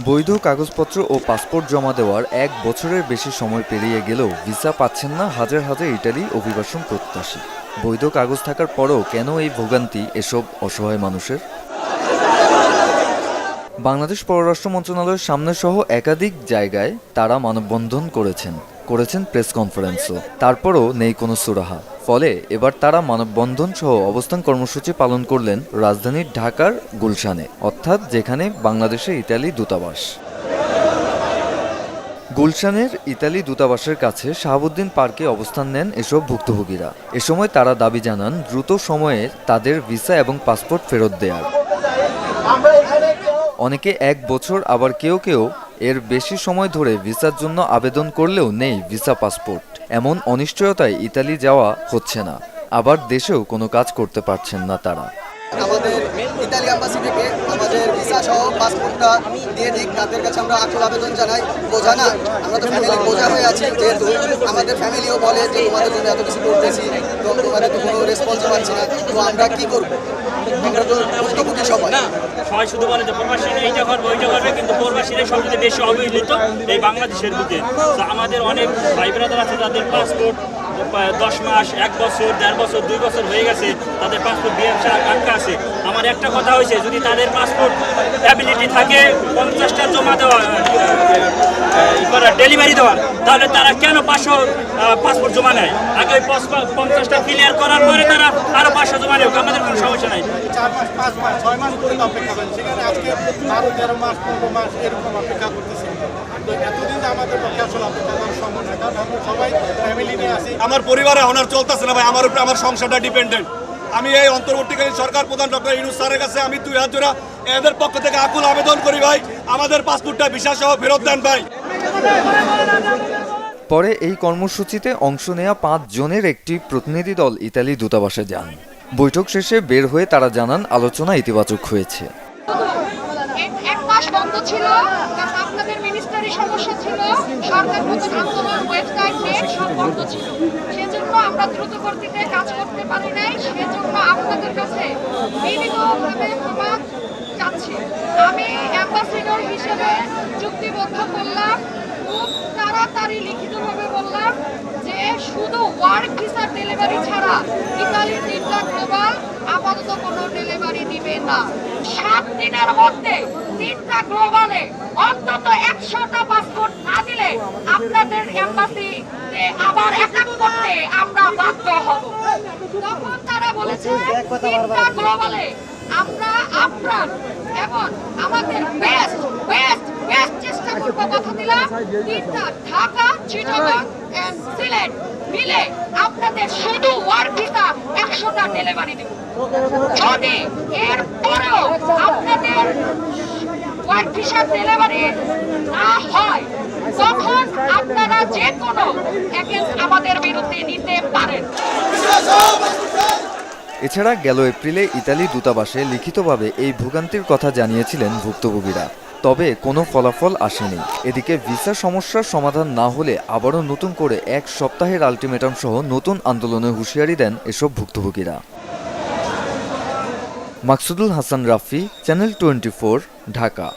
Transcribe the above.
বৈধ কাগজপত্র ও পাসপোর্ট জমা দেওয়ার 1 বছরের বেশি সময় পেরিয়ে গেলেও ভিসা পাচ্ছেন না হাজার হাজার ইতালি অভিবাসন প্রত্যাশী। বৈধ কাগজ থাকার পরও কেন এই ভোগান্তি এসব অসহায় মানুষের? বাংলাদেশ পররাষ্ট্র মন্ত্রণালয়ের সামনে সহ একাধিক জায়গায় তারা মানববন্ধন করেছেন প্রেস কনফারেন্সও। তারপরও নেই কোনো সুরাহা। ফলে এবার তারা মানববন্ধন সহ অবস্থান কর্মসূচি পালন করলেন রাজধানীর ঢাকার গুলশানে, অর্থাৎ যেখানে বাংলাদেশে ইতালি দূতাবাস। গুলশানের ইতালি দূতাবাসের কাছে শাহাবুদ্দিন পার্কে অবস্থান নেন এসব ভুক্তভোগীরা। এ সময় তারা দাবি জানান দ্রুত সময়ে তাদের ভিসা এবং পাসপোর্ট ফেরত দেয়ার। অনেকে 1 বছর, আবার কেউ এর বেশি সময় ধরে ভিসার জন্য আবেদন করলেও নেই ভিসা পাসপোর্ট। এমন অনিশ্চয়তায় ইতালি যাওয়া হচ্ছে না, আবার দেশেও কোনো কাজ করতে পারছেন না তারা। আমাদের ইতালি এম্বাসি থেকে আমাদের ভিসা সহ পাসপোর্টটা দিয়ে দিক, তাদের কাছে আমরা আকুল আবেদন জানাই। বোঝা না, আমরা তো ফ্যামিলি বোঝা হয়ে আছি, যেহেতু আমাদের ফ্যামিলিও বলে যে তোমাদের জন্য এত কিছু করতেছি, তো তোমাদের তো কোনো রেসপন্স পাচ্ছি না, তো আমরা কি করবো? আমরা তো ভুক্তভোগী সবাই। সবাই শুধু বলে যে প্রবাসীরা এইটা করবে ওইটা করবে, কিন্তু প্রবাসীরা সবচেয়ে বেশি অবহেলিত এই বাংলাদেশের বুকে। আমাদের অনেক ভাই ব্রাদার আছে যাদের পাসপোর্ট 10 মাস, 1 বছর, 1.5 বছর, 2 বছর হয়ে গেছে, তাদের পাসপোর্ট বিএমসি আটকা আছে। আমার একটা কথা হয়েছে, যদি তাদের পাসপোর্ট অ্যাবিলিটি থাকে 50টা জমা দেওয়া ডেলিভারি দেওয়ার, তাহলে তারা কেন 500 পাসপোর্ট জমা নেয়? আগে 50টা ক্লিয়ার করার পরে তারা আরো 500 জমা নেয়, আমাদের কোনো সমস্যা নাই। 4 মাস, 5 মাস, 6 মাস পর্যন্ত অপেক্ষা করেন, সেখানে আজকে 12-13 মাস, 15 মাস এরকম অপেক্ষা করতেছি। তো এতদিন আমাদের পক্ষে আসলে অপেক্ষা করা সম্ভব না, কারণ আমরা সবাই ফ্যামিলি নিয়ে আসি। আমার পরিবারে অনার চলতেছে না ভাই, আমার উপরে আমার সংসারটা ডিপেন্ডেন্ট। আমি এই অন্তর্বর্তীকালীন সরকার প্রধান ডক্টর ইউনূস স্যারের কাছে আমি 2 হাত জোড়া এদের পক্ষ থেকে আকুল আবেদন করি ভাই, আমাদের পাসপোর্টটা ভিসা সহ ফেরত দেন ভাই। পরে এই কর্মসূচিতে অংশ নেওয়া 5 জনের একটি প্রতিনিধি দল ইতালি দূতাবাসে যান। বৈঠক শেষে বের হয়ে তারা জানান আলোচনা ইতিবাচক হয়েছে। 1 মাস বন্ধ ছিল, কারণ আপনাদের মিনিস্টারি সমস্যা ছিল, সরকার প্রধান আন্দোলন, ওয়েবসাইট, নেট সব বন্ধ ছিল। সেজন্য আমরা দ্রুত গতিতে কাজ করতে পারি নাই। সেজন্য আপনাদের কাছে বিনীতভাবে ক্ষমা চাচ্ছি। আমি অ্যাম্বাসেডর হিসেবে চুক্তিবদ্ধ করলাম, খুব তাড়াতাড়ি লিখিতভাবে বললাম যে শুধু ওয়ার্ক ভিসা ডেলিভারি ছাড়া ইতালির 3টা গ্লোবাল আপাতত কোনো ডেলিভারি দিবে না। 7 দিনের মধ্যে 3টা গ্লোবালে অন্তত 100টা পাসপোর্ট না দিলে আপনাদের এম্বাসিতে আবার অ্যাটাক করতে আমরা বাধ্য হব। তখন তারা বলেছে 3টা গ্লোবালে আমরা আপ্রাণ এবং আমাদের বেস্ট চেষ্টা করবো। কথা দিলাম 3টা ঢাকা, চিটাগাং এন্ড সিলেট মিলে আপনাদের শুধু ওয়ার্ক ভিসা 100টা ডেলিভারি দেব। যদি এর পরেও আপনাদের ওয়ার্ক ভিসা ডেলিভারি না হয়, তখন আপনারা যে কোনো অ্যাকশন আমাদের বিরুদ্ধে নিতে পারেন। এছাড়া গেল এপ্রিলে ইতালি দূতাবাসে লিখিতভাবে এই ভোগান্তির কথা জানিয়েছিলেন ভুক্তভোগীরা, তবে কোনো ফলাফল আসেনি। এদিকে ভিসা সমস্যার সমাধান না হলে আবারও নতুন করে 1 সপ্তাহের আলটিমেটাম সহ নতুন আন্দোলনের হুঁশিয়ারি দেন এসব ভুক্তভোগীরা। মাকসুদুল হাসান রাফি, চ্যানেল 24, ঢাকা।